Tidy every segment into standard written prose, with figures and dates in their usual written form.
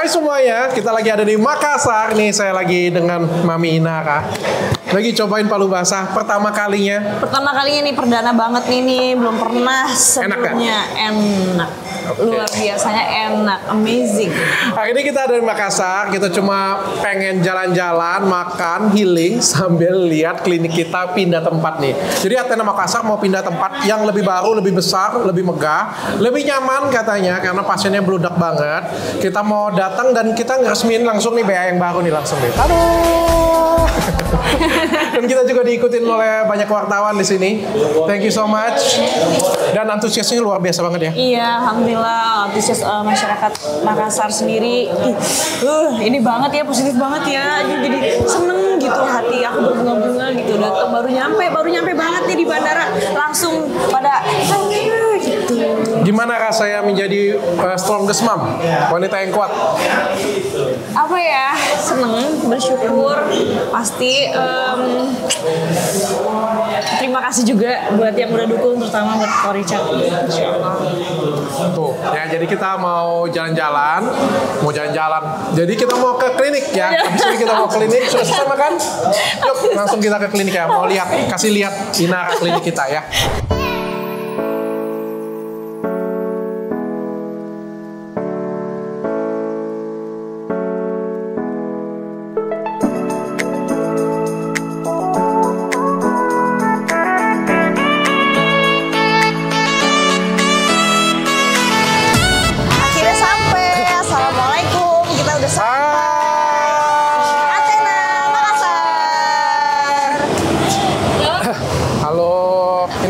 Hai semuanya, kita lagi ada di Makassar. Nih saya lagi dengan Mami Inara. Lagi cobain palu basah pertama kalinya. Pertama kalinya nih, perdana banget nih, belum pernah sebelumnya. Enak. Okay. Luar biasanya enak, amazing. Hari ini kita ada di Makassar, kita cuma pengen jalan-jalan, makan, healing, sambil lihat klinik kita pindah tempat nih. Jadi Athena Makassar mau pindah tempat yang lebih baru, lebih besar, lebih megah, lebih nyaman katanya, karena pasiennya beludak banget. Kita mau datang dan kita ngeresmiin langsung nih BA yang baru nih langsung nih. Aduh. Dan kita juga diikutin oleh banyak wartawan di sini. Thank you so much. Dan antusiasnya luar biasa banget ya. Iya, alhamdulillah antusias masyarakat Makassar sendiri. Ini banget ya, positif banget ya. Jadi seneng gitu, hati aku berbunga-bunga gitu. Datang baru nyampe banget nih di bandara. Langsung pada gitu. Gimana rasanya menjadi strongest mom, wanita yang kuat? Apa ya, seneng, bersyukur, pasti terima kasih juga buat yang udah dukung, terutama buat Korica. Tuh, ya jadi kita mau jalan-jalan. Jadi kita mau ke klinik ya. Habis ini kita mau klinik, sudah selesai makan? Yuk, langsung kita ke klinik ya. Mau kasih lihat Inara klinik kita ya.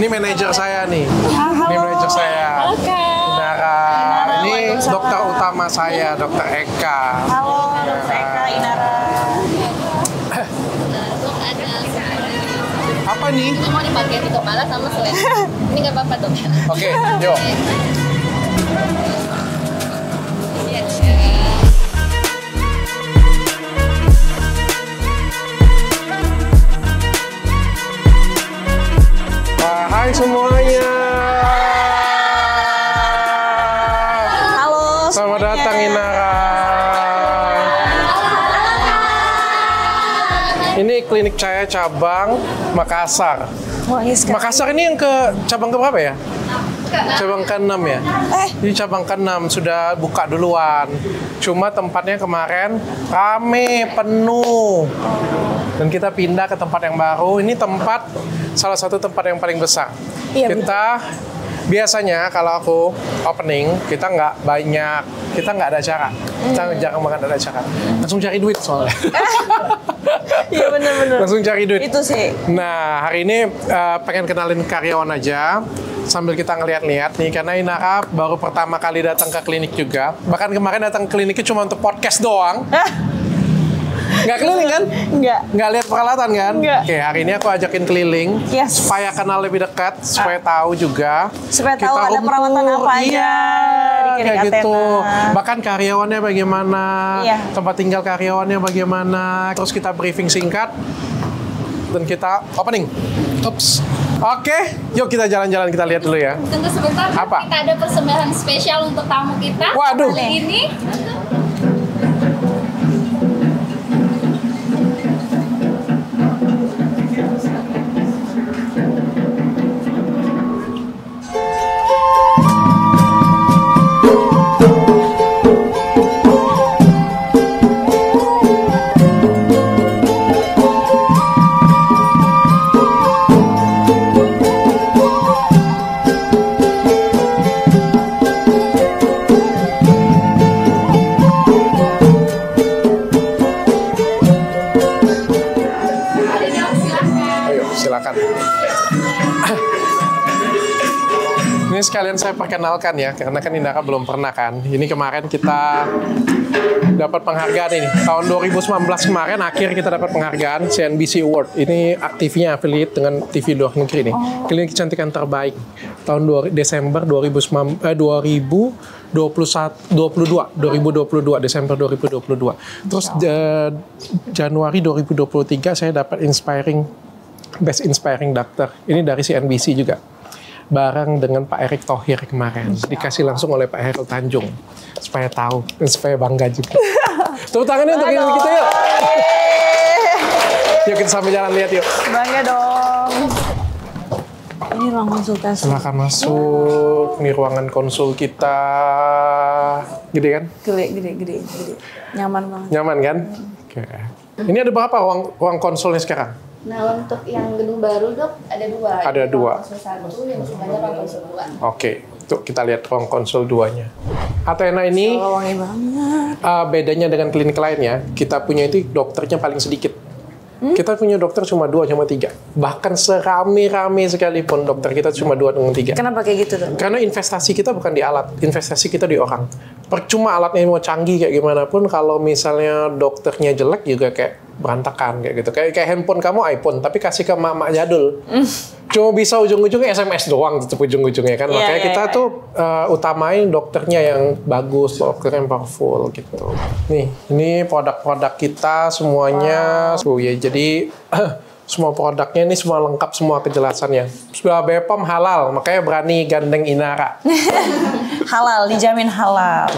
Ini manajer saya nih. Ini manajer saya. Inara. Ini dokter utama saya, Dokter Eka. Halo, Dokter Eka, Inara. Apa nih? Ini mau dipakai di kepala sama selain. Ini nggak apa-apa dok. Oke, yuk. Hai semuanya. Halo. Selamat datang Inara. Ini klinik saya cabang Makassar. Makassar ini yang cabang ke berapa ya? Cabang ke-6 ya? Ini cabang ke-6 sudah buka duluan. Cuma tempatnya kemarin rame, penuh. Dan kita pindah ke tempat yang baru. Ini salah satu tempat yang paling besar. Iya, kita biasanya kalau aku opening, kita nggak ada acara. Kita jarang banget ada acara. Langsung cari duit soalnya. Iya benar-benar. Langsung cari duit. Itu sih. Nah, hari ini pengen kenalin karyawan aja. Sambil kita ngeliat-liat nih, karena Inara baru pertama kali datang ke klinik juga. Bahkan kemarin datang ke kliniknya cuma untuk podcast doang. Nggak keliling kan? Nggak lihat peralatan kan? Nggak. Oke, hari ini aku ajakin keliling. Yes. Supaya kenal lebih dekat, supaya tahu juga. Supaya tahu ada perawatan apa aja. Iya, di kayak Athena. gitu. Bahkan karyawannya bagaimana, Iya. tempat tinggal karyawannya bagaimana. Terus kita briefing singkat. Dan kita opening. Ups. Oke, yuk kita jalan-jalan, kita lihat dulu ya. Tunggu sebentar. Apa? Kita ada persembahan spesial untuk tamu kita. Waduh. Kali ini. Silakan. Ini sekalian saya perkenalkan ya, karena kan Inara belum pernah kan. Ini kemarin kita dapat penghargaan ini. Tahun 2019 kemarin akhir kita dapat penghargaan CNBC Award. Ini TV-nya affiliate dengan TV luar negeri nih. Klinik kecantikan terbaik tahun Desember 2022 Desember 2022. Terus Januari 2023 saya dapat Best Inspiring Doctor. Ini dari CNBC juga. bareng dengan Pak Erick Thohir kemarin. Dikasih langsung oleh Pak Hairil Tanjung. Supaya tahu, supaya bangga juga. Tepuk tangannya untuk kita yuk. Yuk kita sambil jalan lihat yuk. Bangga dong. Ini ruang konsultasi. Silakan masuk. Ini ruangan konsul kita. Gede kan? Gede. Nyaman banget. Nyaman kan? Oke. Ini ada berapa ruang konsulnya sekarang? Nah, untuk yang gedung baru, Dok, ada 2. Ada 2. Ruang konsul 1, yang sebelahnya ruang konsul 2. Oke. Tuh kita lihat ruang konsul 2-nya. Athena ini Wangi banget. bedanya dengan klinik lainnya, kita punya itu dokternya paling sedikit. Kita punya dokter cuma 2, cuma 3. Bahkan serame-rame sekalipun dokter kita cuma 2 dengan 3. Kenapa kayak gitu tuh? Karena investasi kita bukan di alat, investasi kita di orang. Percuma alatnya mau canggih kayak gimana pun, kalau misalnya dokternya jelek juga kayak berantakan kayak gitu. Kayak handphone kamu iPhone, tapi kasih ke mak-mak jadul. Cuma bisa ujung-ujungnya SMS doang, tetap ujung-ujungnya kan. Makanya kita tuh utamain dokternya yang bagus, dokter yang powerful gitu. Nih, ini produk-produk kita semuanya. Ya, jadi semua produknya ini semua lengkap, semua kejelasannya. Sudah BPOM halal, makanya berani gandeng Inara. Halal, dijamin halal.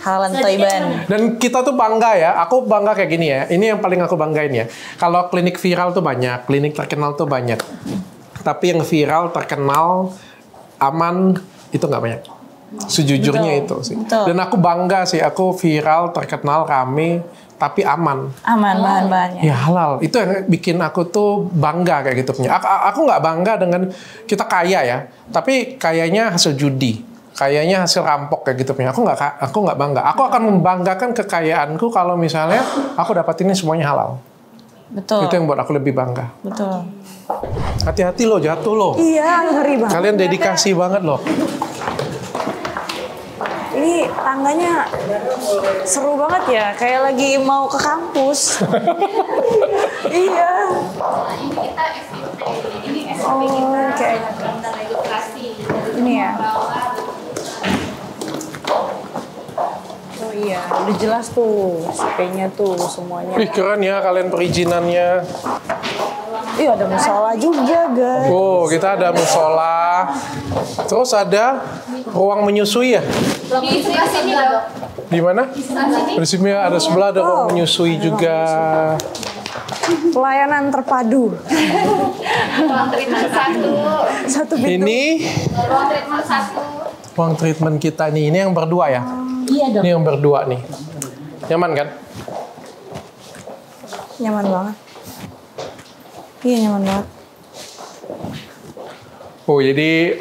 Halalan Thaiban. Dan kita tuh bangga ya, aku bangga kayak gini ya. Ini yang paling aku banggain ya. Kalau klinik viral tuh banyak, klinik terkenal tuh banyak. Tapi yang viral, terkenal, aman, itu nggak banyak. Sejujurnya itu sih. Betul. Dan aku bangga sih, aku viral, terkenal, rame, tapi aman. Aman bahan-bahannya. Ya halal. Itu yang bikin aku tuh bangga kayak gitu punya. Aku nggak bangga dengan kita kaya ya, tapi kayaknya hasil judi. Kayaknya hasil rampok kayak gitu punya. Aku nggak bangga. Aku akan membanggakan kekayaanku kalau misalnya aku dapat ini semuanya halal. Betul. Itu yang buat aku lebih bangga. Betul. Hati-hati loh, jatuh loh. Iya, ngeri banget. Kalian dedikasi banget loh. Ini tangganya seru banget ya, kayak lagi mau ke kampus. Iya. Ini kita SIP. Ini SIP Oh, kita. oke. Tentang edukasi. Ini ya. Oh iya, udah jelas tuh SP-nya tuh semuanya. Wih keren ya kalian perizinannya. Iya, ada musola juga, guys. Oh, kita ada musola. Terus ada ruang menyusui ya? Di sebelah sini, Dok. Di mana? Di sini ada sebelah ada ruang menyusui juga. Pelayanan terpadu. Ruang treatment 1. Satu pintu. Ini Ruang treatment 1. ruang treatment kita nih. Ini yang berdua ya? Iya, Dok. Ini yang berdua nih. Nyaman kan? Nyaman banget. Iya, nyaman banget. Oh, jadi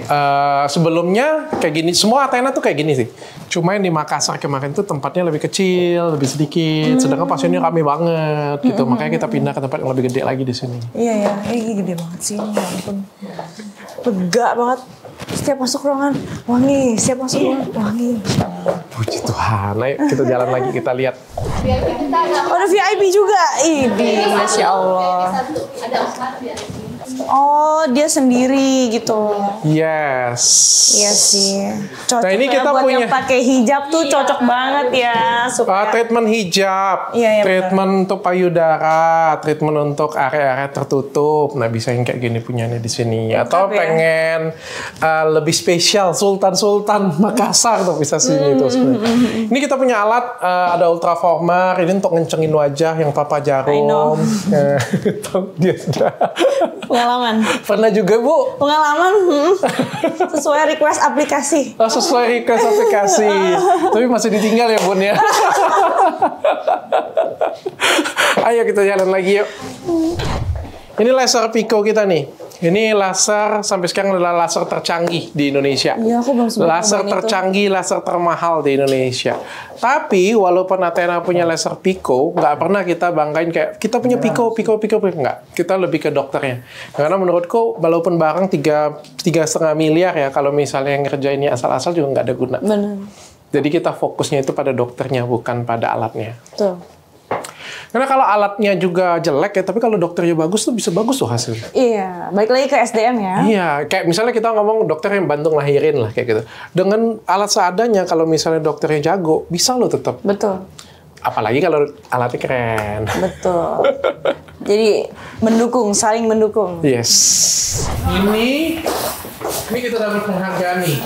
sebelumnya kayak gini. Semua Athena tuh kayak gini sih. Cuma yang di Makassar kemarin tuh tempatnya lebih kecil, lebih sedikit. Sedangkan pasiennya rame banget gitu. Makanya kita pindah ke tempat yang lebih gede lagi di sini. Iya ya, ini gede banget sih, ya ampun. Lega banget. Setiap masuk ruangan wangi, setiap masuk ruangan wangi. Puji Tuhan. Ayo kita jalan lagi, kita lihat. VIP kita ada Oh, ada VIP juga. Ini, Masya Allah. 1. Ada 4 VIP. Oh, dia sendiri gitu. Yes. Iya sih. Cocok Nah, ini ya kita buat punya- yang pakai hijab tuh cocok banget ya. Supaya Treatment hijab, Iya, iya, treatment untuk payudara, treatment untuk area-area tertutup. Nah, bisa yang kayak gini punyanya di sini. Atau ya. pengen lebih spesial, Sultan Makassar tuh bisa sini tuh sebenarnya. Ini kita punya alat, ada ultraformer. Ini untuk ngencengin wajah yang papa I know. jarum. Tahu dia sudah. pengalaman. Pernah juga Bu. Pengalaman sesuai request aplikasi. Oh, sesuai request aplikasi. Tapi masih ditinggal ya Bun ya. Ayo kita jalan lagi yuk. Ini laser Pico kita nih. Ini laser sampai sekarang adalah laser tercanggih di Indonesia. Iya, aku belum sempat Laser cobain itu. tercanggih, laser termahal di Indonesia. Tapi walaupun Athena punya laser Pico, nggak pernah kita banggain kayak kita punya Pico, nggak. Kita lebih ke dokternya. Karena menurutku walaupun barang 3,5 miliar ya, kalau misalnya yang ngerjainnya asal-asal juga nggak ada guna. Benar. Jadi kita fokusnya itu pada dokternya, bukan pada alatnya. Tuh. Karena kalau alatnya juga jelek ya, tapi kalau dokternya bagus tuh bisa bagus tuh hasilnya. Iya, balik lagi ke SDM ya. Iya, kayak misalnya kita ngomong dokter yang bantu ngelahirin lah kayak gitu. Dengan alat seadanya, kalau misalnya dokternya jago, bisa loh tetap. Betul. Apalagi kalau alatnya keren. Betul. Jadi mendukung, saling mendukung. Yes. Ini kita dapat penghargaan nih.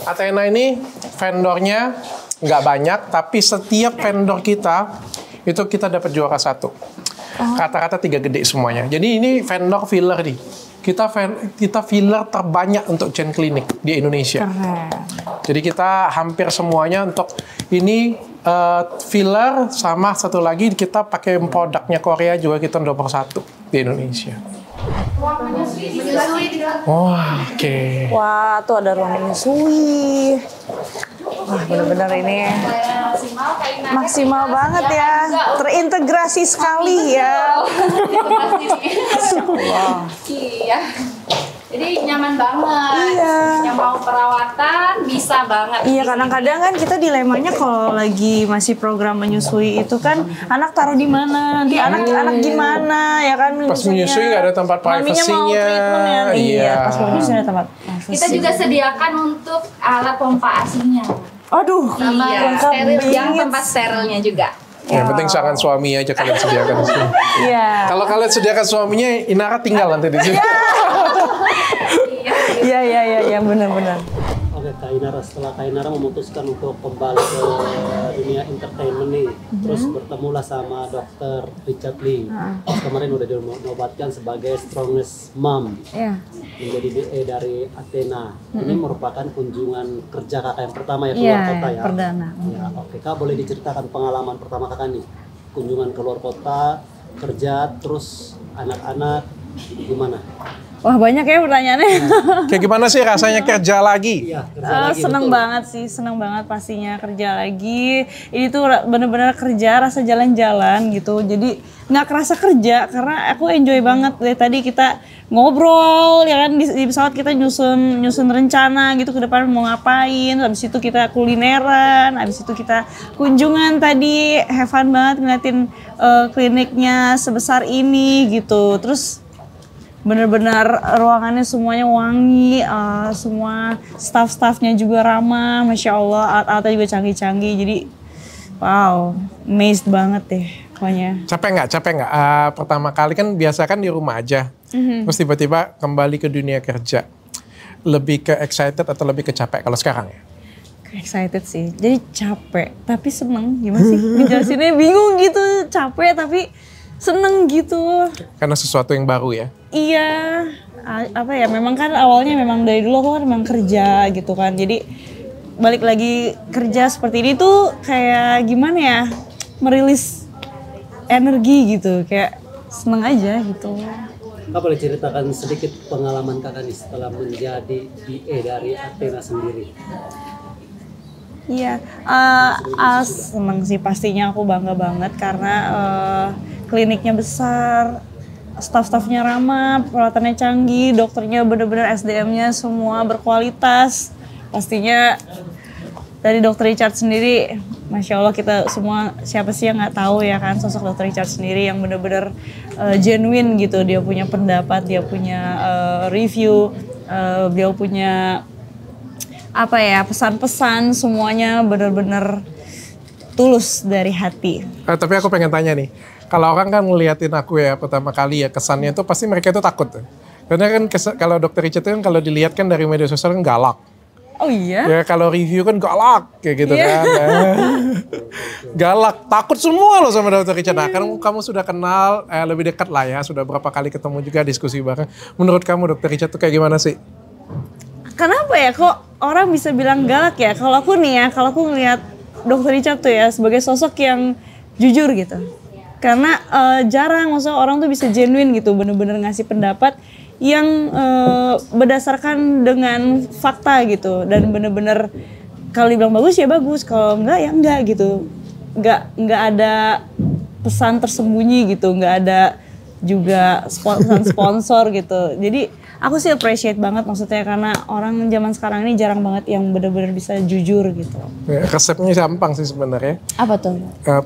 Athena ini vendornya nggak banyak, tapi setiap vendor kita itu kita dapat juara 1. Kata-kata 3 gede semuanya. Jadi ini vendor filler nih. Kita filler terbanyak untuk chain klinik di Indonesia. Keren. Jadi kita hampir semuanya untuk ini filler, sama satu lagi kita pakai produknya Korea juga, kita nomor 1 di Indonesia. Wah, oke. Wah, tuh ada ruang menyusui. Wah, benar-benar ini maksimal banget ya. Terintegrasi sekali ya. Iya. Jadi nyaman banget. Iya. Yang mau perawatan bisa banget. Iya, kadang-kadang kan kita dilemanya kalau lagi masih program menyusui itu kan anak taruh di mana, nanti anak gimana ya kan? Pas menyusui nggak ada tempat Maminya mau privasinya. treatment ya. Iya, pas mau menyusui ada tempat privasi. Kita juga sediakan untuk alat pompa ASI-nya. Aduh, Iya, lengkap steril yang bingit. tempat sterilnya juga. Yang penting sangan suami aja kalian sediakan di sini. Iya. Kalau kalian sediakan suaminya, Inara tinggal nanti di sini. Iya, benar-benar. Oke, Kak Inara, setelah Kak Inara memutuskan untuk kembali ke dunia entertainment nih, terus bertemulah sama Dr. Richard Lee. Kemarin udah dinobatkan sebagai strongest mom, menjadi DE dari Athena. Ini merupakan kunjungan kerja kakak yang pertama ya keluar kota ya? Perdana. Ya, oke, Kak boleh diceritakan pengalaman pertama kakak nih, kunjungan keluar kota, kerja, terus anak-anak, gimana? Wah, banyak ya pertanyaannya. Kayak gimana sih rasanya kerja lagi? Iya, kerja lagi. Seneng betul. banget sih, seneng banget pastinya kerja lagi. Ini tuh bener-bener kerja, rasa jalan-jalan gitu. Jadi nggak kerasa kerja karena aku enjoy banget. Dari tadi kita ngobrol ya kan, di pesawat kita nyusun rencana gitu ke depan mau ngapain. Habis itu kita kulineran, habis itu kita kunjungan tadi. Have fun banget ngeliatin kliniknya sebesar ini gitu. Terus bener-bener ruangannya semuanya wangi, semua staff-staffnya juga ramah, Masya Allah, alat-alatnya juga canggih-canggih, jadi wow, amazed banget deh pokoknya. Capek nggak? Pertama kali kan biasa kan di rumah aja, terus tiba-tiba kembali ke dunia kerja. Lebih ke excited atau lebih ke capek kalau sekarang ya? Excited sih, jadi capek, tapi seneng, gimana sih? Dijelasinnya bingung gitu, capek tapi seneng gitu. Karena sesuatu yang baru ya? Iya, apa ya, memang kan awalnya memang dari dulu aku kan memang kerja gitu kan, jadi balik lagi kerja seperti ini tuh kayak gimana ya, merilis energi gitu, kayak seneng aja gitu. Kak boleh ceritakan sedikit pengalaman kakak nih setelah menjadi DE dari Athena sendiri? Iya, seneng sih, pastinya aku bangga banget karena kliniknya besar, staff-staffnya ramah, peralatannya canggih, dokternya bener-bener SDM-nya semua berkualitas. Pastinya dari Dr. Richard sendiri, Masya Allah kita semua siapa sih yang nggak tahu ya kan sosok Dr. Richard sendiri yang bener-bener genuine gitu. Dia punya pendapat, dia punya review, dia punya apa ya, pesan-pesan, semuanya bener-bener tulus dari hati. Tapi aku pengen tanya nih, kalau orang kan ngeliatin aku ya pertama kali ya, kesannya itu pasti mereka itu takut. Karena kan kalau Dr. Richard kan kalau dilihat kan dari media sosial kan galak. Oh iya? Ya kalau review kan galak kayak gitu kan. Galak, takut semua loh sama Dr. Richard. Nah kan kamu sudah kenal lebih dekat lah ya, sudah berapa kali ketemu juga diskusi bareng. Menurut kamu Dr. Richard tuh kayak gimana sih? Kenapa ya kok orang bisa bilang galak ya? Kalau aku nih ya, kalau aku ngelihat Dr. Richard tuh ya sebagai sosok yang jujur gitu. Karena jarang maksudnya orang tuh bisa genuine gitu, bener-bener ngasih pendapat yang berdasarkan dengan fakta gitu, dan bener-bener kalau dibilang bagus ya bagus, kalau enggak ya enggak gitu, enggak ada pesan tersembunyi gitu, enggak ada juga sponsor gitu. Jadi aku sih appreciate banget maksudnya, karena orang zaman sekarang ini jarang banget yang bener-bener bisa jujur gitu. Ya, resepnya gampang sih sebenarnya. Apa tuh?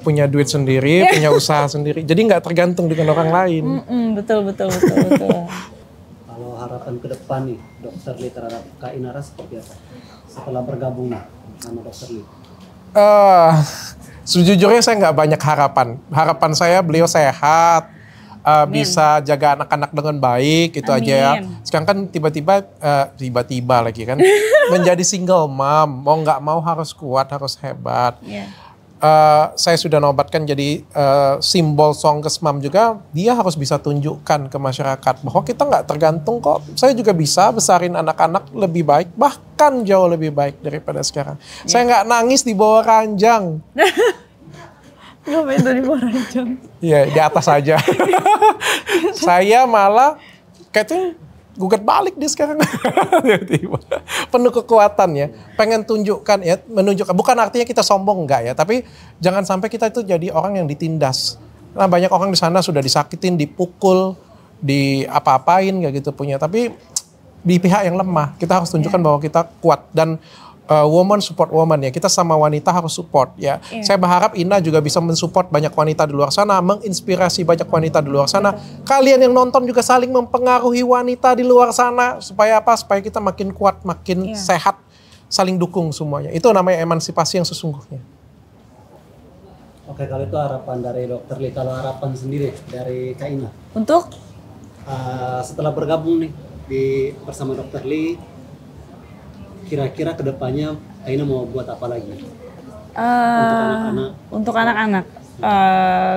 Punya duit sendiri, punya usaha sendiri. Jadi nggak tergantung dengan orang lain. Betul. Kalau harapan ke depan nih, Dr. Lee terhadap Kak Inara seperti apa? Setelah bergabung nih sama Dr. Lee. Sejujurnya saya nggak banyak harapan. Harapan saya beliau sehat, bisa jaga anak-anak dengan baik, itu aja ya. Sekarang kan tiba-tiba lagi kan menjadi single mom, mau nggak mau harus kuat, harus hebat. Saya sudah nobatkan jadi simbol Strongest Mom juga, dia harus bisa tunjukkan ke masyarakat bahwa kita nggak tergantung kok. Saya juga bisa besarin anak-anak lebih baik, bahkan jauh lebih baik daripada sekarang. Saya nggak nangis di bawah ranjang. Ngapain tuh di bawah ranjang? Iya, di atas aja. Saya malah kayaknya gugat balik dia sekarang. Tiba-tiba. Penuh kekuatan ya. Pengen tunjukkan ya, menunjukkan. Bukan artinya kita sombong enggak ya, tapi jangan sampai kita itu jadi orang yang ditindas. Nah, banyak orang di sana sudah disakitin, dipukul, di apa-apain kayak gitu punya. Tapi di pihak yang lemah, kita harus tunjukkan bahwa kita kuat dan woman support woman ya. Kita sama wanita harus support ya. Saya berharap Ina juga bisa mensupport banyak wanita di luar sana, menginspirasi banyak wanita di luar sana. Kalian yang nonton juga saling mempengaruhi wanita di luar sana supaya apa? Supaya kita makin kuat, makin sehat, saling dukung semuanya. Itu namanya emansipasi yang sesungguhnya. Oke, kalau itu harapan dari Dokter Lee. Kalau harapan sendiri dari Kak Ina? Untuk? Setelah bergabung nih bersama Dokter Lee, kira-kira kedepannya Aina mau buat apa lagi? Untuk anak-anak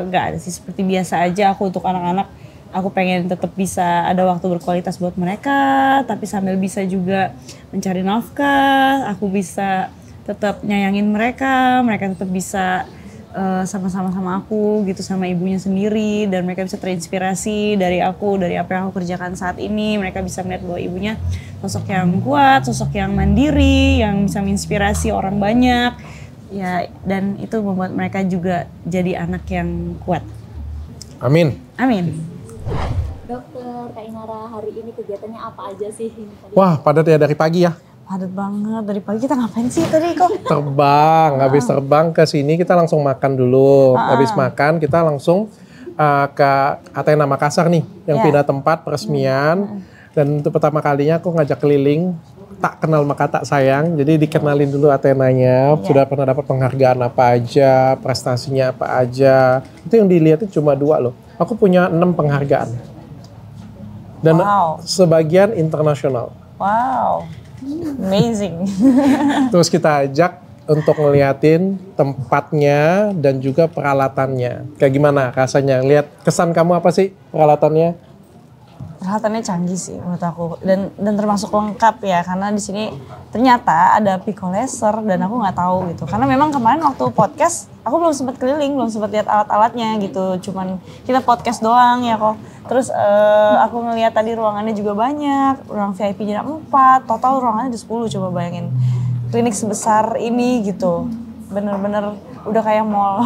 nggak ada sih, seperti biasa aja. Aku untuk anak-anak, aku pengen tetap bisa ada waktu berkualitas buat mereka, tapi sambil bisa juga mencari nafkah. Aku bisa tetap nyayangin mereka, mereka tetap bisa sama-sama sama aku gitu, sama ibunya sendiri, dan mereka bisa terinspirasi dari aku, dari apa yang aku kerjakan saat ini. Mereka bisa melihat bahwa ibunya sosok yang kuat, sosok yang mandiri, yang bisa menginspirasi orang banyak ya, dan itu membuat mereka juga jadi anak yang kuat. Amin. Amin. Dokter, Kak Inara hari ini kegiatannya apa aja sih? Wah, padat ya dari pagi ya. Padat banget, dari pagi kita ngapain sih tadi kok? Terbang, habis terbang ke sini kita langsung makan dulu. Habis makan kita langsung ke Athena Makassar nih, yang pindah tempat peresmian. Dan untuk pertama kalinya aku ngajak keliling, tak kenal maka tak sayang. Jadi dikenalin dulu Athenanya, sudah pernah dapat penghargaan apa aja, prestasinya apa aja. Itu yang dilihatin cuma 2 loh. Aku punya 6 penghargaan. Dan sebagian internasional. Wow. Amazing. Terus kita ajak untuk ngeliatin tempatnya dan juga peralatannya. Kayak gimana rasanya? Lihat kesan kamu apa sih peralatannya? Peralatannya canggih sih menurut aku, dan termasuk lengkap ya, karena di sini ternyata ada pico laser dan aku nggak tahu gitu. Karena memang kemarin waktu podcast aku belum sempat keliling, belum sempat lihat alat-alatnya gitu. Cuman kita podcast doang ya kok. Terus aku ngelihat tadi ruangannya juga banyak, ruang VIP-nya 4, total ruangannya ada 10, coba bayangin. Klinik sebesar ini gitu, bener-bener udah kayak mall.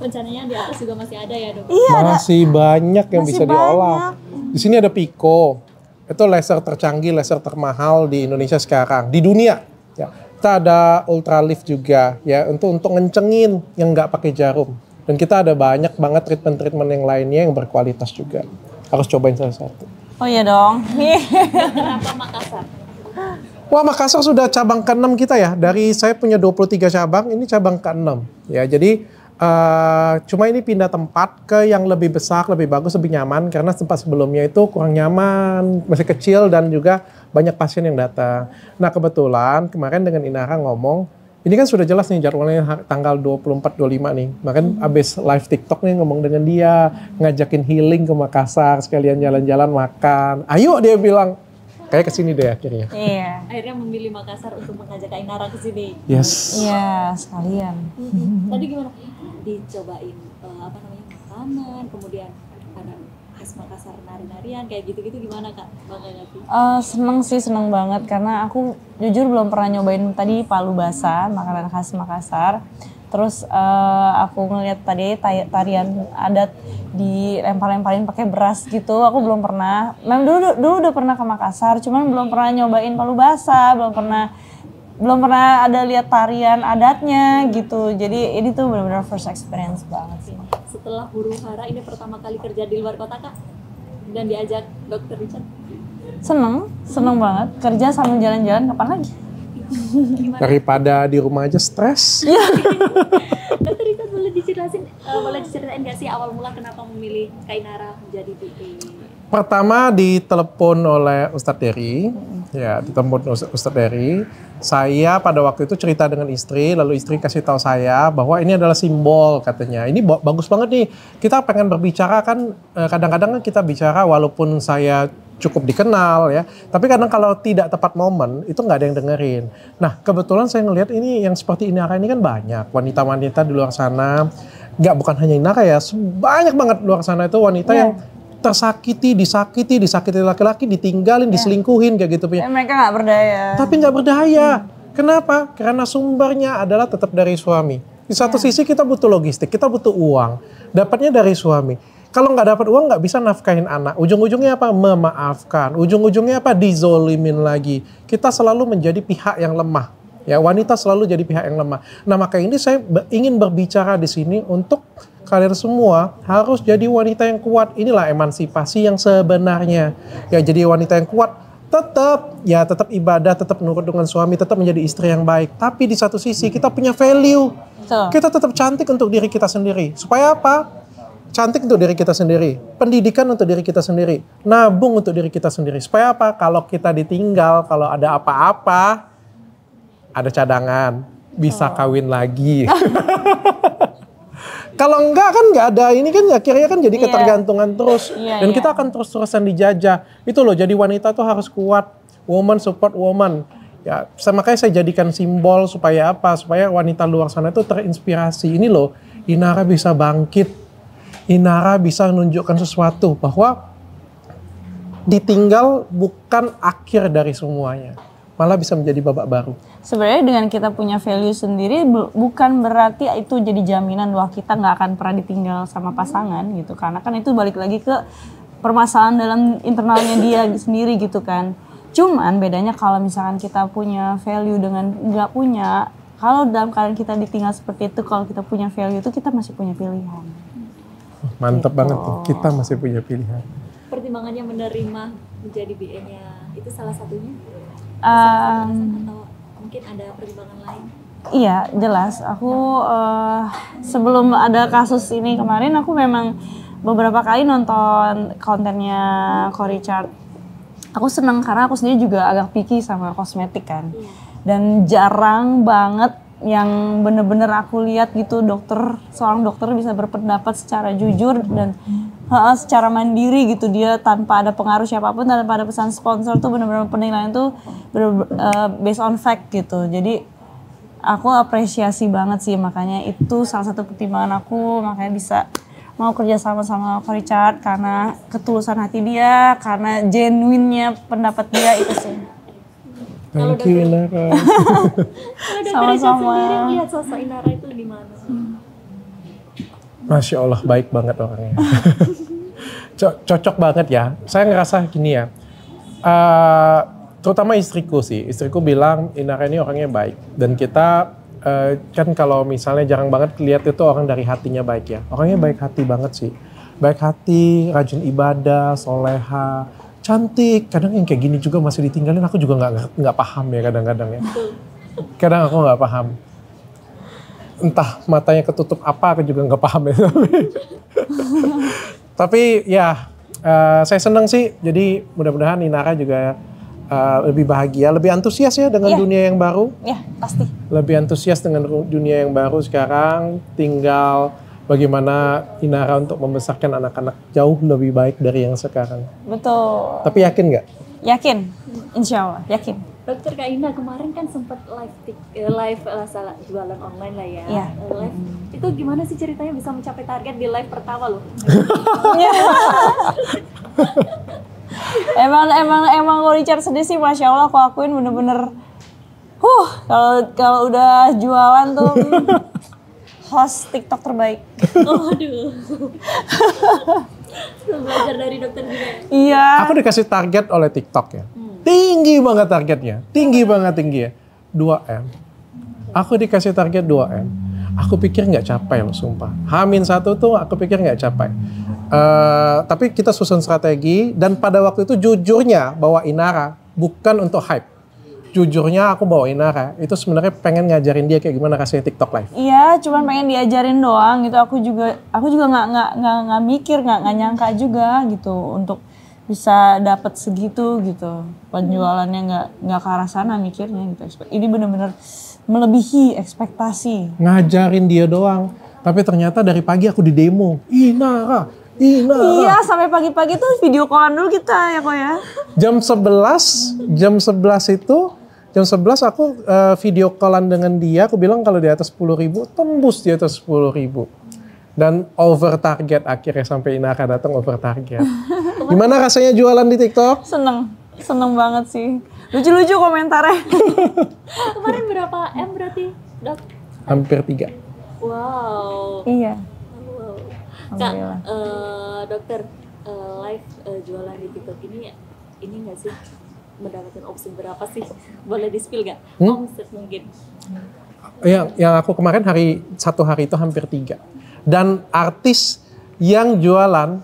Rencananya di atas juga masih ada ya dok? Iya, masih banyak yang masih bisa diolah. Di sini ada Pico, itu laser tercanggih, laser termahal di Indonesia sekarang, di dunia. Ya. Kita ada ultralift juga, ya untuk ngencengin yang nggak pakai jarum. Dan kita ada banyak banget treatment-treatment yang lainnya yang berkualitas juga. Harus cobain salah satu. Oh iya dong. Kenapa Makassar? Wah, Makassar sudah cabang ke-6 kita ya. Dari saya punya 23 cabang, ini cabang ke-6. Ya, jadi cuma ini pindah tempat ke yang lebih besar, lebih bagus, lebih nyaman. Karena tempat sebelumnya itu kurang nyaman, masih kecil dan juga banyak pasien yang datang. Nah, kebetulan kemarin dengan Inara ngomong, ini kan sudah jelas nih jadwalnya tanggal 24-25 nih. Makanya abis live TikTok nih ngomong dengan dia, ngajakin healing ke Makassar, sekalian jalan-jalan makan. Ayo dia bilang, kayak kesini deh akhirnya. Iya. Akhirnya memilih Makassar untuk mengajak Kak Inara ke sini. Yes. Iya, sekalian. Tadi gimana? Dicobain makanan, kemudian ada khas Makassar, nari-narian, kayak gitu-gitu gimana Kak? Bangga gak sih? Seneng banget karena aku jujur belum pernah nyobain tadi palu basah, makanan khas Makassar. Terus aku ngeliat tadi tarian adat dilempar-lemparin pakai beras gitu, aku belum pernah. Memang dulu udah pernah ke Makassar, cuman belum pernah nyobain palu basah, belum pernah ada lihat tarian adatnya gitu. Jadi ini tuh benar-benar first experience banget sih. Setelah huru hara ini pertama kali kerja di luar kota Kak? Dan diajak Dokter Richard? Seneng banget. Kerja sambil jalan-jalan, kapan lagi? Daripada di rumah aja stres. Dokter dijelasin, boleh diceritain nggak sih awal mula kenapa memilih Kak Inara menjadi PA? Pertama ditelepon oleh Ustadz Dery, ya ditelepon Ustadz Dery. Saya pada waktu itu cerita dengan istri, lalu istri kasih tahu saya bahwa ini adalah simbol katanya. Ini bagus banget nih. Kita pengen berbicara kan, kadang-kadang kan kita bicara walaupun saya cukup dikenal ya, tapi kadang kalau tidak tepat momen itu nggak ada yang dengerin. Nah kebetulan saya ngelihat ini yang seperti Inara ini kan banyak wanita-wanita di luar sana, bukan hanya Inara ya, banyak banget di luar sana itu wanita yang tersakiti, disakiti laki-laki, ditinggalin, diselingkuhin kayak gitu punya. Mereka nggak berdaya. Tapi nggak berdaya. Kenapa? Karena sumbernya adalah tetap dari suami. Di satu sisi kita butuh logistik, kita butuh uang, dapatnya dari suami. Kalau nggak dapat uang nggak bisa nafkahin anak. Ujung-ujungnya apa? Memaafkan. Ujung-ujungnya apa? Dizolimin lagi. Kita selalu menjadi pihak yang lemah. Ya, wanita selalu jadi pihak yang lemah. Nah, maka ini saya ingin berbicara di sini untuk kalian semua harus jadi wanita yang kuat. Inilah emansipasi yang sebenarnya. Ya, jadi wanita yang kuat tetap ibadah, tetap nurut dengan suami, tetap menjadi istri yang baik. Tapi di satu sisi kita punya value. Kita tetap cantik untuk diri kita sendiri. Supaya apa? Cantik untuk diri kita sendiri, pendidikan untuk diri kita sendiri, nabung untuk diri kita sendiri. Supaya apa? Kalau kita ditinggal, kalau ada apa-apa, ada cadangan, bisa kawin lagi. Kalau enggak kan nggak ada, ini kan akhirnya kan jadi ketergantungan terus. Dan kita akan terus-terusan dijajah. Itu loh, jadi wanita tuh harus kuat. Woman support woman. Ya, makanya saya jadikan simbol supaya apa? Supaya wanita luar sana itu terinspirasi. Ini loh, Inara bisa bangkit. Inara bisa menunjukkan sesuatu bahwa ditinggal bukan akhir dari semuanya, malah bisa menjadi babak baru. Sebenarnya dengan kita punya value sendiri bukan berarti itu jadi jaminan bahwa kita nggak akan pernah ditinggal sama pasangan gitu, karena kan itu balik lagi ke permasalahan dalam internalnya dia sendiri gitu kan. Cuman bedanya kalau misalkan kita punya value dengan nggak punya, kalau dalam keadaan kita ditinggal seperti itu, kalau kita punya value itu kita masih punya pilihan. Mantap banget tuh, kita masih punya pilihan. Pertimbangannya menerima menjadi BA-nya itu salah satunya? Atau mungkin ada pertimbangan lain? Iya, jelas. Aku sebelum ada kasus ini kemarin, aku memang beberapa kali nonton kontennya Ko Richard. Aku seneng karena aku sendiri juga agak picky sama kosmetik kan. Dan jarang banget yang bener-bener aku lihat gitu seorang dokter bisa berpendapat secara jujur dan secara mandiri gitu, dia tanpa ada pengaruh siapapun, tanpa ada pesan sponsor tuh bener-bener penilaian tuh based on fact gitu. Jadi aku apresiasi banget sih, makanya itu salah satu pertimbangan aku, makanya bisa mau kerja sama Ko Richard karena ketulusan hati dia, karena genuine-nya pendapat dia itu sih. Thank you Inara. Sama-sama. Sendiri lihat sosok Inara itu gimana? Masya Allah, baik banget orangnya. Cocok banget ya. Saya ngerasa gini ya, terutama istriku sih. Istriku bilang Inara ini orangnya baik. Dan kita kan kalau misalnya jarang banget lihat itu orang dari hatinya baik ya. Orangnya baik hati banget sih. Baik hati, rajin ibadah, soleha, cantik. Kadang yang kayak gini juga masih ditinggalin, aku juga nggak paham ya kadang-kadang ya. Kadang aku nggak paham. Entah matanya ketutup apa, aku juga nggak paham ya. Tapi ya saya senang sih. Jadi mudah-mudahan Inara juga lebih bahagia, lebih antusias ya dengan dunia yang baru. Iya, pasti. Lebih antusias dengan dunia yang baru sekarang. Tinggal bagaimana Inara untuk membesarkan anak-anak jauh lebih baik dari yang sekarang. Betul. Tapi yakin nggak? Yakin, insya Allah yakin. Dokter Kak Ina kemarin kan sempat live salah jualan online lah ya. Iya. Live itu gimana sih ceritanya bisa mencapai target di live pertama loh? emang Ko Richard sendiri sih, masya Allah aku akuin bener-bener, kalau udah jualan tuh host TikTok terbaik. Aduh. Belajar dari dokter juga. Iya. Aku dikasih target oleh TikTok ya. Tinggi banget targetnya. Tinggi ya. 2M. Aku dikasih target 2M. Aku pikir nggak capai loh, sumpah. H-1 tuh aku pikir nggak capai. Tapi kita susun strategi dan pada waktu itu jujurnya bahwa Inara bukan untuk hype. jujurnya aku bawa Inara itu sebenarnya pengen ngajarin dia kayak gimana kasih TikTok live. Iya, cuman pengen diajarin doang gitu. Aku juga nggak mikir, nggak nyangka juga gitu untuk bisa dapat segitu gitu. Penjualannya nggak ke arah sana mikirnya gitu. Ini benar-benar melebihi ekspektasi. Ngajarin dia doang. Tapi ternyata dari pagi aku di demo. Inara. Iya, sampai pagi-pagi tuh video callan dulu kita ya kok ya. Jam 11 itu, jam 11 aku video callan dengan dia. Aku bilang kalau di atas 10.000, tembus di atas 10.000. Dan over target akhirnya sampai Inara datang over target. Gimana rasanya jualan di TikTok? Seneng banget sih. Lucu-lucu komentarnya. Kemarin berapa M berarti, Dok? Hampir 3. Wow. Iya. Wow. Kak, Alhamdulillah. dokter, live jualan di TikTok ini nggak sih mendapatkan opsi berapa sih? Boleh di-spill nggak? Omset mungkin. Yang aku kemarin satu hari itu hampir 3. Dan artis yang jualan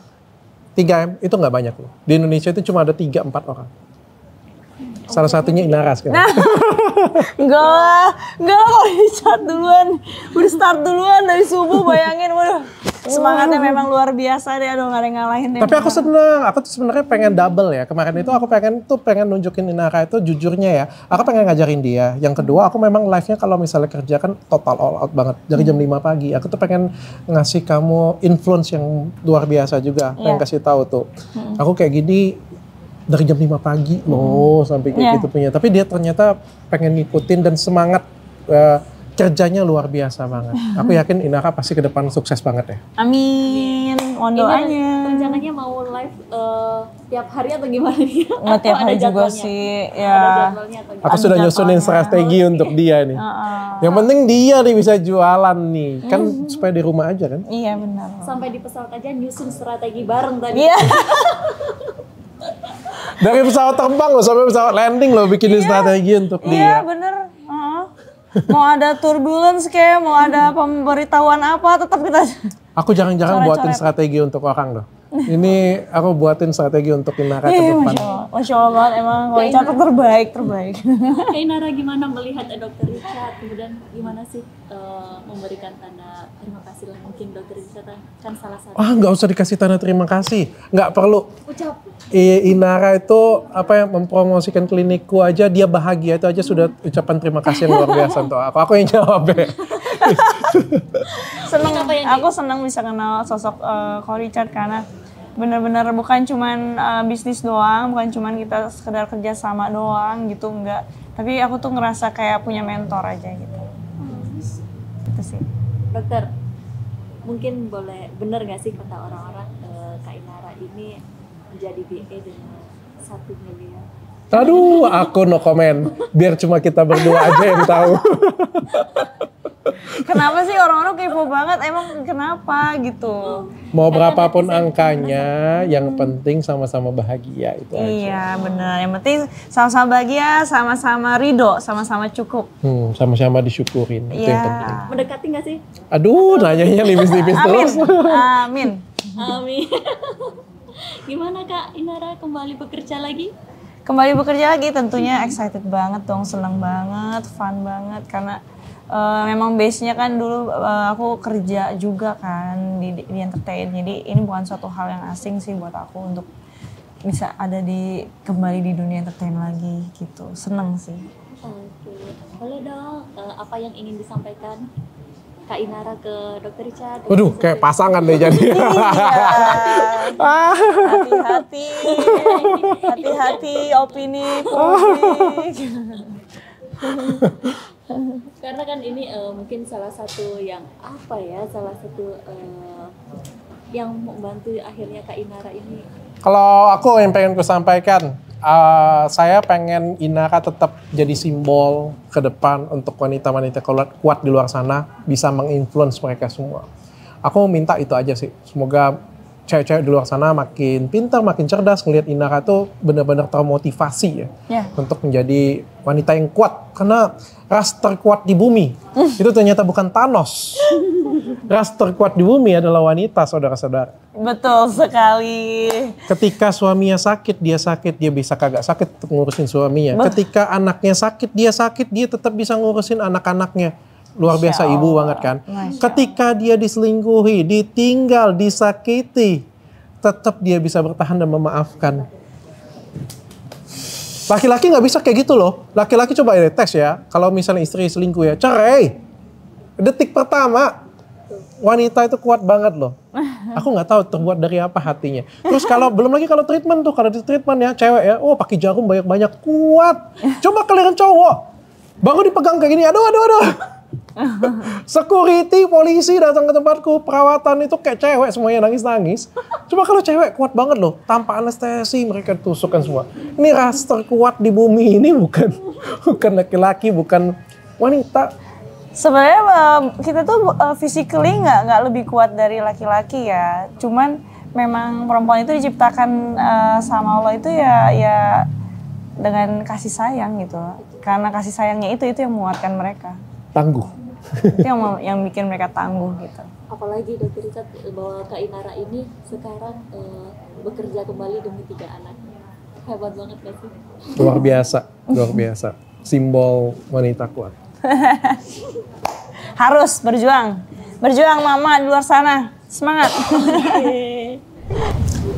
3M itu nggak banyak loh. Di Indonesia itu cuma ada 3-4 orang. Salah satunya Inara sekarang. Enggak lah kalau di start duluan. Udah start duluan dari subuh, bayangin. Waduh, semangatnya memang luar biasa deh. Aduh, gak ada yang ngalahin deh. Tapi aku seneng, aku tuh sebenarnya pengen double ya. Kemarin itu aku pengen nunjukin Inara itu jujurnya ya. Aku pengen ngajarin dia. Yang kedua aku memang live-nya kalau misalnya kerja kan total all out banget. Dari jam 5 pagi. Aku tuh pengen ngasih kamu influence yang luar biasa juga. Pengen kasih tahu tuh. Aku kayak gini dari jam 5 pagi loh sampai kayak gitu punya. Tapi dia ternyata pengen ngikutin dan semangat kerjanya luar biasa banget. Aku yakin Inara pasti ke depan sukses banget ya. Amin. Mohon doanya. Rencananya mau live tiap hari atau gimana nih? Nggak tiap hari juga sih. Ya. Ada jadwalnya atau Aku sudah nyusunin strategi untuk dia nih. Yang penting dia nih bisa jualan nih. Kan supaya di rumah aja kan. Iya benar. sampai di pesawat aja nyusun strategi bareng tadi. Iya. Dari pesawat terbang loh sampai pesawat landing loh bikinin strategi untuk Iya dia. bener. Mau ada turbulence kayak, mau ada pemberitahuan apa, tetap kita. Aku jangan-jangan buatin strategi untuk orang loh. Ini aku buatin strategi untuk Inara ke depan. Masya Allah banget emang. Kalau catat terbaik. Kak Inara gimana melihat Dr. Richard, kemudian gimana sih memberikan tanda terima kasih lah mungkin Dr. Richard kan salah satu. Nggak usah dikasih tanda terima kasih, nggak perlu. Ucap. Inara itu mempromosikan klinikku aja dia bahagia itu aja sudah ucapan terima kasih yang luar biasa untuk aku. Aku yang jawab ya. Aku senang bisa kenal sosok Ko Richard karena benar-benar bukan cuman bisnis doang, bukan cuman kita sekedar kerja sama doang gitu, enggak. Tapi aku tuh ngerasa kayak punya mentor aja gitu. Itu sih. Dokter, mungkin boleh bener nggak sih kata orang-orang Kak Inara ini menjadi BE dengan 1 miliar? Aduh, aku no comment. Biar cuma kita berdua aja yang tahu. Kenapa sih orang-orang kepo banget? Emang kenapa gitu? Mau berapapun angkanya, yang penting sama-sama bahagia itu aja. Iya benar. Yang penting sama-sama bahagia, sama-sama ridho, sama-sama cukup. Sama-sama disyukurin. Itu yang penting. Mendekati nggak sih? Aduh, nanyanya tipis-tipis terus. Amin. Amin. Gimana Kak Inara kembali bekerja lagi? Kembali bekerja lagi tentunya excited banget dong, senang banget, fun banget karena memang base-nya kan dulu aku kerja juga kan di entertain, jadi ini bukan suatu hal yang asing sih buat aku untuk bisa ada kembali di dunia entertain lagi gitu, seneng sih. Oke, boleh dong apa yang ingin disampaikan Kak Inara ke Dr. Richard? Waduh, kayak pasangan deh jadi. Hati-hati opini publik. Karena kan ini mungkin salah satu yang yang membantu akhirnya Kak Inara ini. Kalau aku yang pengen kusampaikan, saya pengen Inara tetap jadi simbol ke depan untuk wanita-wanita kuat di luar sana, bisa menginfluence mereka semua. Aku minta itu aja sih. Semoga cewek-cewek di luar sana makin pintar, makin cerdas ngelihat Inara tuh benar-benar termotivasi ya untuk menjadi wanita yang kuat. Karena ras terkuat di bumi itu ternyata bukan Thanos. Ras terkuat di bumi adalah wanita, saudara-saudara. Betul sekali. Ketika suaminya sakit, dia bisa kagak sakit untuk ngurusin suaminya. Ketika anaknya sakit, dia tetap bisa ngurusin anak-anaknya. Luar biasa ibu banget kan. Ketika dia diselingkuhi, ditinggal, disakiti, tetap dia bisa bertahan dan memaafkan. Laki-laki nggak bisa kayak gitu loh. Laki-laki coba ya tes ya. Kalau misalnya istri selingkuh ya, cerai. Detik pertama, wanita itu kuat banget loh. Aku nggak tahu terbuat dari apa hatinya. Terus kalau belum lagi kalau treatment tuh, kalau di treatment ya cewek ya, pakai jarum banyak-banyak kuat. Coba kalian cowok, baru dipegang kayak gini, aduh. Security, polisi datang ke tempatku, perawatan itu kayak cewek semuanya nangis-nangis. Coba kalau cewek kuat banget loh, tanpa anestesi mereka tusukkan semua. Ini ras terkuat di bumi ini bukan laki-laki, bukan wanita. Sebenarnya kita tuh physically nggak lebih kuat dari laki-laki ya. Cuman memang perempuan itu diciptakan sama Allah itu ya dengan kasih sayang gitu. Karena kasih sayangnya itu yang menguatkan mereka. Tangguh. Itu yang bikin mereka tangguh gitu. Apalagi Dr. Richard bahwa Kak Inara ini sekarang bekerja kembali demi 3 anak. Hebat banget gak sih? Luar biasa. Simbol wanita kuat. Harus berjuang mama di luar sana. Semangat.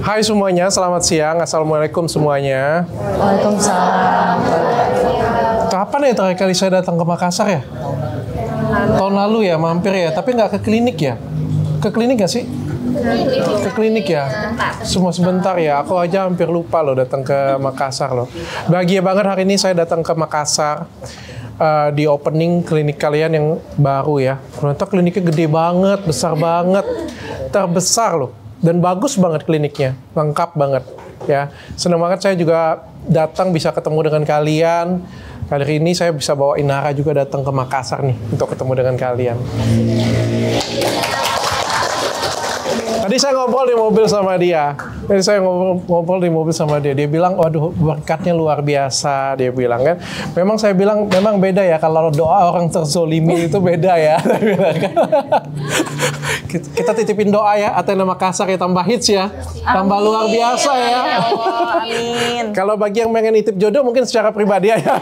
Hai semuanya, selamat siang. Assalamualaikum semuanya. Waalaikumsalam. Kapan ya terakhir kali saya datang ke Makassar ya? Tahun lalu ya, mampir ya. Tapi nggak ke klinik ya? Ke klinik nggak sih? Ke klinik ya? Semua sebentar ya. Aku aja hampir lupa loh datang ke Makassar loh. Bahagia banget hari ini saya datang ke Makassar. Di opening klinik kalian yang baru ya. Ternyata kliniknya gede banget, besar banget. Terbesar loh. Dan bagus banget kliniknya. Lengkap banget ya. Senang banget saya juga datang bisa ketemu dengan kalian. Kali ini saya bisa bawa Inara juga datang ke Makassar nih untuk ketemu dengan kalian. Tadi saya ngobrol di mobil sama dia. Dia bilang, waduh berkatnya luar biasa. Dia bilang kan. Memang saya bilang, memang beda ya. Kalau doa orang terzolimi itu beda ya. Kita titipin doa ya. Athena Makassar ya tambah hits ya. Tambah luar biasa ya. Amin. Kalau bagi yang pengen nitip jodoh mungkin secara pribadi aja.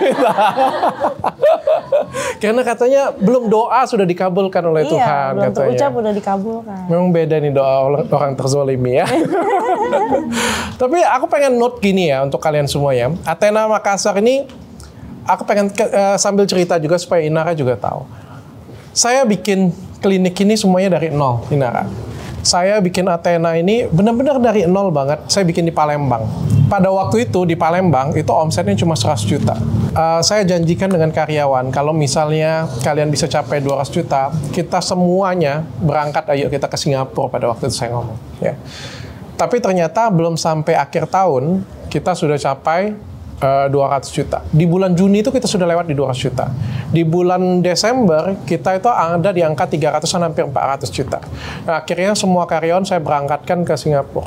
Karena katanya belum doa sudah dikabulkan oleh Tuhan. Belum katanya. terucap udah dikabulkan. Memang beda nih doa orang terzolimi ya. Tapi aku pengen note gini ya untuk kalian semua ya. Athena Makassar ini aku pengen sambil cerita juga supaya Inara juga tahu. Saya bikin klinik ini semuanya dari nol, Inara. Saya bikin Athena ini benar-benar dari nol banget. Saya bikin di Palembang. Pada waktu itu di Palembang itu omsetnya cuma 100 juta. Saya janjikan dengan karyawan kalau misalnya kalian bisa capai 200 juta, kita semuanya berangkat ayo kita ke Singapura pada waktu itu saya ngomong. Ya. Tapi ternyata belum sampai akhir tahun kita sudah capai 200 juta. Di bulan Juni itu kita sudah lewat di 200 juta. Di bulan Desember kita itu ada di angka 300-an hampir 400 juta. Nah, akhirnya semua karyawan saya berangkatkan ke Singapura.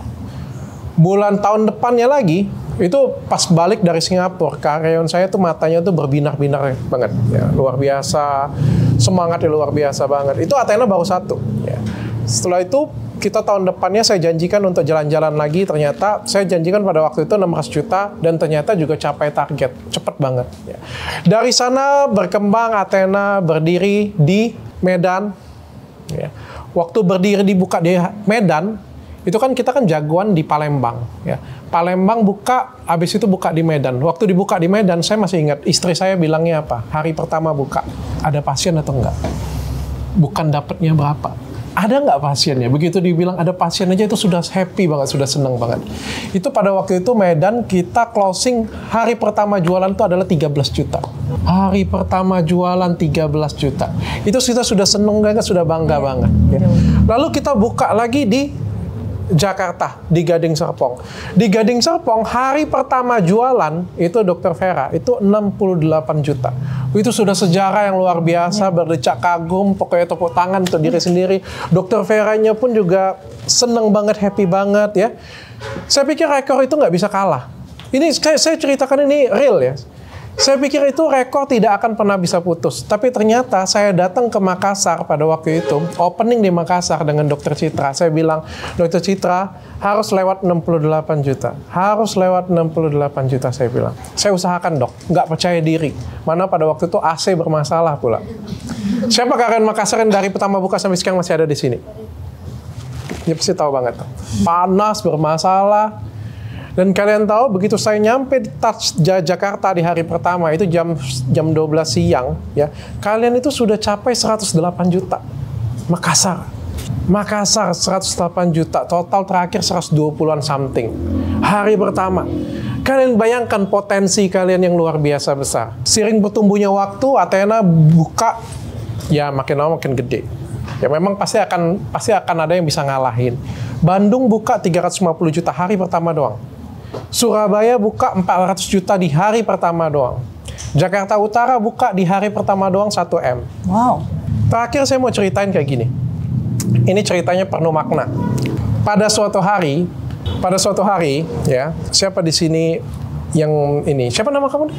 Bulan tahun depannya lagi itu pas balik dari Singapura, karyawan saya tuh matanya tuh berbinar-binar banget. Ya, luar biasa, semangatnya luar biasa banget. Itu Athena baru 1. Ya. Setelah itu kita tahun depannya saya janjikan untuk jalan-jalan lagi. Ternyata saya janjikan pada waktu itu 600 juta dan ternyata juga capai target. Cepet banget. Ya. Dari sana berkembang Athena berdiri di Medan. Ya. Waktu berdiri dibuka di Medan, itu kan kita kan jagoan di Palembang. Ya. Palembang buka, habis itu buka di Medan. Waktu dibuka di Medan, saya masih ingat istri saya bilangnya apa? Hari pertama buka, ada pasien atau enggak? Bukan dapatnya berapa? Ada nggak pasiennya? Begitu dibilang ada pasien aja itu sudah happy banget, sudah senang banget. Itu pada waktu itu Medan kita closing hari pertama jualan itu adalah 13 juta. Hari pertama jualan 13 juta. Itu kita sudah senang banget, sudah bangga banget. Ya. Lalu kita buka lagi di Jakarta, di Gading Serpong. Di Gading Serpong, hari pertama jualan, itu Dokter Vera, itu 68 juta. Itu sudah sejarah yang luar biasa, berdecak kagum, pokoknya tepuk tangan untuk diri sendiri. Dokter Veranya pun juga seneng banget, happy banget ya. Saya pikir rekor itu nggak bisa kalah. Ini saya ceritakan ini real ya. Saya pikir itu rekor tidak akan pernah bisa putus. Tapi ternyata saya datang ke Makassar pada waktu itu, opening di Makassar dengan Dokter Citra. Saya bilang, Dokter Citra harus lewat 68 juta. Harus lewat 68 juta, saya bilang. Saya usahakan dok, nggak percaya diri. Mana pada waktu itu AC bermasalah pula. Siapa karyawan Makassar yang dari pertama buka sampai sekarang masih ada di sini? Dia pasti tahu banget. Panas, bermasalah. Dan kalian tahu begitu saya nyampe di Touch Jakarta di hari pertama itu jam 12 siang ya. Kalian itu sudah capai 108 juta. Makassar 108 juta. Total terakhir 120-an something. Hari pertama. Kalian bayangkan potensi kalian yang luar biasa besar. Seiring bertumbuhnya waktu, Athena buka ya makin lama makin gede. Ya memang pasti akan ada yang bisa ngalahin. Bandung buka 350 juta hari pertama doang. Surabaya buka 400 juta di hari pertama doang. Jakarta Utara buka di hari pertama doang 1M. Wow. Terakhir saya mau ceritain kayak gini. Ini ceritanya penuh makna. Pada suatu hari ya, siapa di sini yang ini? Siapa nama kamu?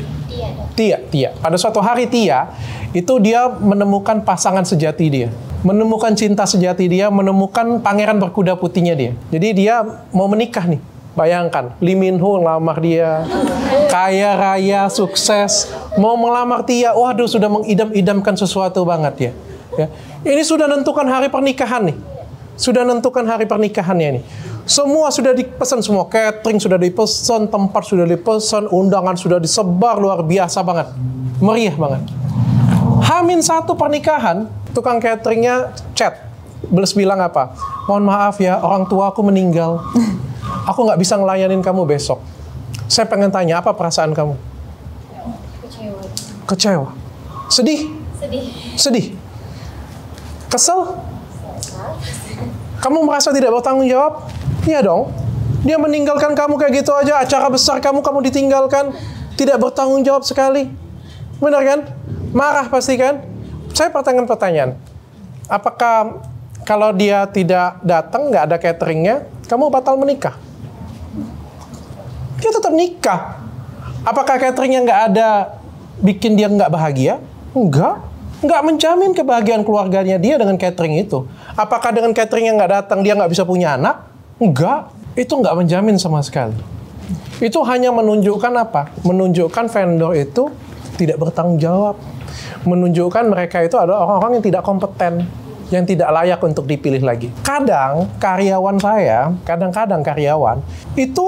Tia. Pada suatu hari Tia itu dia menemukan pasangan sejati dia. Menemukan cinta sejati dia, menemukan pangeran berkuda putihnya dia. Jadi dia mau menikah nih. Bayangkan, Lee Min Ho ngelamar dia, kaya raya, sukses, mau melamar Tia, waduh sudah mengidam-idamkan sesuatu banget ya. Ini sudah nentukan hari pernikahan nih, nih. Semua sudah dipesan, semua catering sudah dipesan, tempat sudah dipesan, undangan sudah disebar, luar biasa banget, meriah banget. H-1 pernikahan, tukang cateringnya chat, bilang apa? Mohon maaf ya, orang tua aku meninggal. Aku nggak bisa ngelayanin kamu besok. Saya pengen tanya, apa perasaan kamu? Kecewa. Sedih. Kesel? Kamu merasa tidak bertanggung jawab? Iya dong. Dia meninggalkan kamu kayak gitu aja, acara besar kamu ditinggalkan, tidak bertanggung jawab sekali. Benar kan? Marah pasti kan? Saya pertanyaan. Apakah kalau dia tidak datang, nggak ada cateringnya, kamu batal menikah? Dia tetap nikah. Apakah cateringnya nggak ada bikin dia nggak bahagia? Enggak. Nggak menjamin kebahagiaan keluarganya dia dengan catering itu. Apakah dengan cateringnya nggak datang dia nggak bisa punya anak? Enggak. Itu nggak menjamin sama sekali. Itu hanya menunjukkan apa? Menunjukkan vendor itu tidak bertanggung jawab. Menunjukkan mereka itu adalah orang-orang yang tidak kompeten, yang tidak layak untuk dipilih lagi. Kadang karyawan itu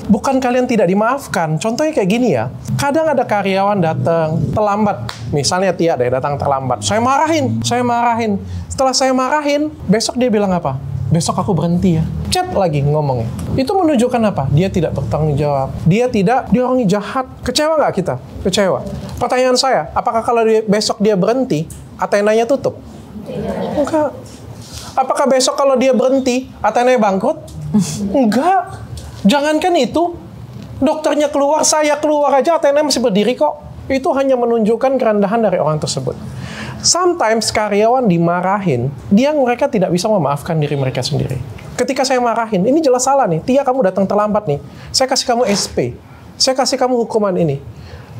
bukan kalian tidak dimaafkan. Contohnya kayak gini ya. Kadang ada karyawan datang terlambat. Misalnya Tia datang terlambat. Saya marahin. Setelah saya marahin, besok dia bilang apa? Besok aku berhenti ya. Chat lagi ngomongnya. Itu menunjukkan apa? Dia tidak bertanggung jawab. Dia orangnya jahat. Kecewa nggak kita? Kecewa. Pertanyaan saya, apakah kalau besok dia berhenti, Athenanya tutup? Enggak. Apakah besok kalau dia berhenti, Athena bangkrut? Enggak. Jangankan itu, dokternya keluar, saya keluar aja, Athena masih berdiri kok. Itu hanya menunjukkan kerendahan dari orang tersebut. Sometimes karyawan dimarahin, mereka tidak bisa memaafkan diri mereka sendiri. Ketika saya marahin, ini jelas salah nih, Tia kamu datang terlambat nih, saya kasih kamu SP, saya kasih kamu hukuman ini.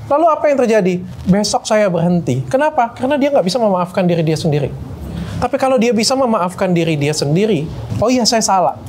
Lalu apa yang terjadi? Besok saya berhenti. Kenapa? Karena dia nggak bisa memaafkan diri dia sendiri. Tapi kalau dia bisa memaafkan diri dia sendiri, oh iya saya salah,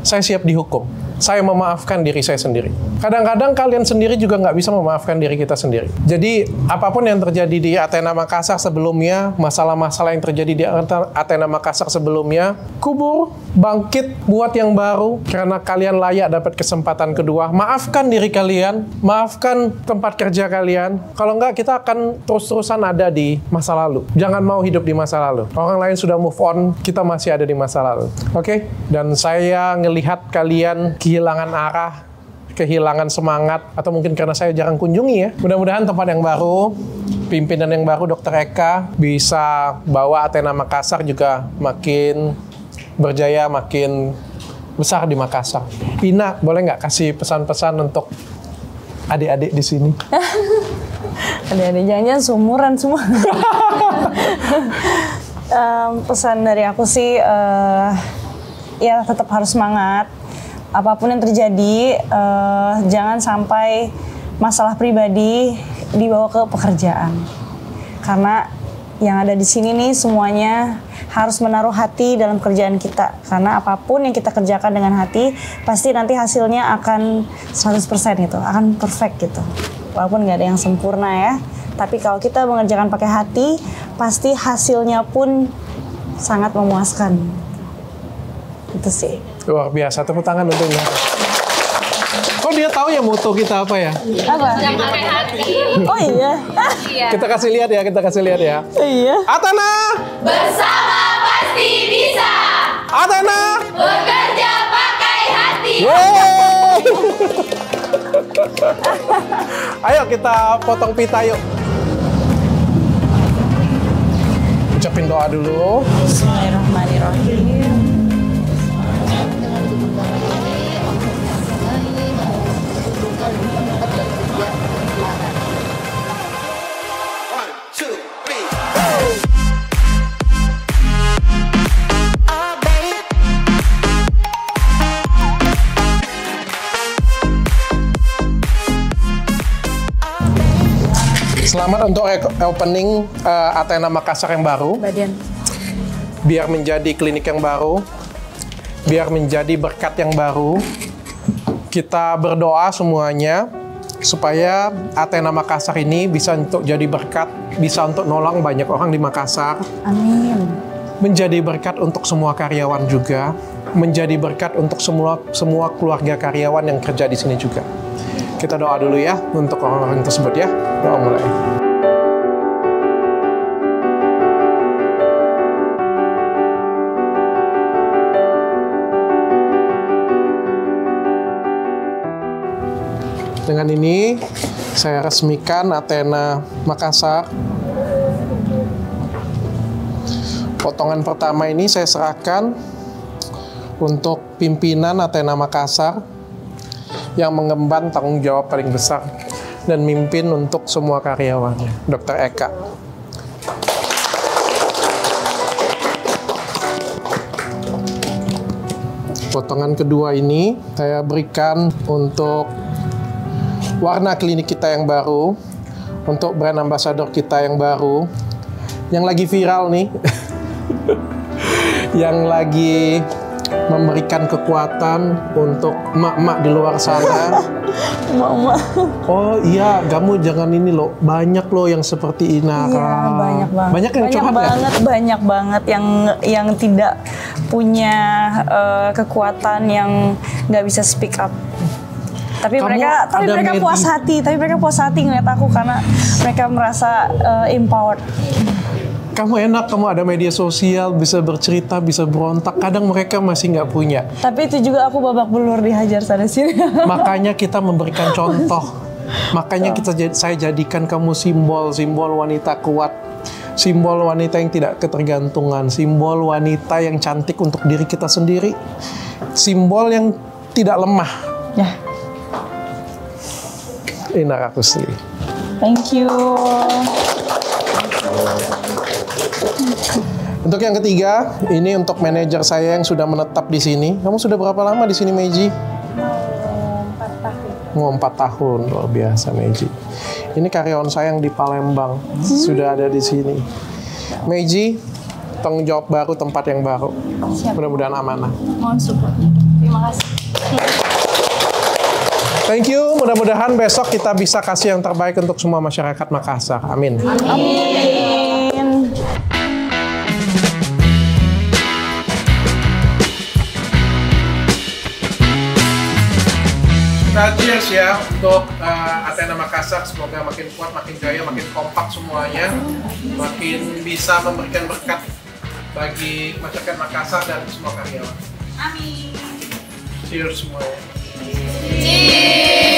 saya siap dihukum, saya memaafkan diri saya sendiri. Kadang-kadang kalian sendiri juga nggak bisa memaafkan diri kita sendiri. Jadi apapun yang terjadi di Athena Makassar sebelumnya, masalah-masalah yang terjadi di Athena Makassar sebelumnya, kubur, bangkit, buat yang baru, karena kalian layak dapat kesempatan kedua. Maafkan diri kalian, maafkan tempat kerja kalian. Kalau nggak, kita akan terus-terusan ada di masa lalu. Jangan mau hidup di masa lalu. Orang lain sudah move on, kita masih ada di masa lalu. Oke? Dan saya ngelihat kalian kehilangan arah, kehilangan semangat, atau mungkin karena saya jarang kunjungi ya. Mudah-mudahan tempat yang baru, pimpinan yang baru, Dr. Eka, bisa bawa Athena Makassar juga makin berjaya, makin besar di Makassar. Ina, boleh nggak kasih pesan-pesan untuk adik-adik di sini? Adik-adik jangan-jangan seumuran semua. Pesan dari aku sih, ya tetap harus semangat. Apapun yang terjadi, jangan sampai masalah pribadi dibawa ke pekerjaan. Karena yang ada di sini nih semuanya harus menaruh hati dalam kerjaan kita. Karena apapun yang kita kerjakan dengan hati, pasti nanti hasilnya akan 100% gitu, akan perfect gitu. Walaupun nggak ada yang sempurna ya. Tapi kalau kita mengerjakan pakai hati, pasti hasilnya pun sangat memuaskan. Itu sih. Luar biasa, tepuk tangan untuk Ina. Kok dia tahu ya moto kita apa ya? Apa? Yang pakai hati. Oh iya. Kita kasih lihat ya, kita kasih lihat ya. Iya. Athena! Bersama pasti bisa. Athena! Bekerja pakai hati. Yeay! Ayo kita potong pita yuk. Ucapin doa dulu. Bismillahirrahmanirrahim. Selamat untuk opening Athena Makassar yang baru. Badian. Biar menjadi klinik yang baru, biar menjadi berkat yang baru. Kita berdoa semuanya supaya Athena Makassar ini bisa untuk jadi berkat, bisa untuk nolong banyak orang di Makassar. Amin. Menjadi berkat untuk semua karyawan juga, menjadi berkat untuk semua keluarga karyawan yang kerja di sini juga. Kita doa dulu ya untuk orang-orang tersebut ya. Doa mulai. Dengan ini saya resmikan Athena Makassar. Potongan pertama ini saya serahkan untuk pimpinan Athena Makassar yang mengemban tanggung jawab paling besar dan mimpin untuk semua karyawannya, Dr. Eka. Potongan kedua ini saya berikan untuk warna klinik kita yang baru, untuk brand ambassador kita yang baru, yang lagi viral nih, yang lagi memberikan kekuatan untuk emak-emak di luar sana. Mama. Oh iya, kamu jangan ini loh. Banyak loh yang seperti Inara. Iya, banyak banget. Banyak yang curhat ya? Banyak banget yang tidak punya kekuatan, yang nggak bisa speak up. Tapi Kamu mereka puas hati. Tapi mereka puas hati ngeliat aku karena mereka merasa empowered. Kamu enak, kamu ada media sosial, bisa bercerita, bisa berontak. Kadang mereka masih nggak punya. Tapi itu juga aku babak belur dihajar sana sini. Makanya kita memberikan contoh. Makanya saya jadikan kamu simbol wanita kuat. Simbol wanita yang tidak ketergantungan. Simbol wanita yang cantik untuk diri kita sendiri. Simbol yang tidak lemah. Ya. Inara Kusli. Thank you. Untuk yang ketiga, ini untuk manajer saya yang sudah menetap di sini. Kamu sudah berapa lama di sini, Meiji? 4 tahun. Mau 4 tahun, luar biasa, Meiji. Ini karyawan saya yang di Palembang, sudah ada di sini. Meiji, tanggung jawab baru, tempat yang baru. Siap. Mudah-mudahan amanah. Mohon supportnya. Terima kasih. Thank you, mudah-mudahan besok kita bisa kasih yang terbaik untuk semua masyarakat Makassar. Amin. Amin. Nah, cheers ya untuk Athena Makassar. Semoga makin kuat, makin jaya, makin kompak semuanya. Makin bisa memberikan berkat bagi masyarakat Makassar dan semua karyawan. Amin. Cheers semuanya. Cheers.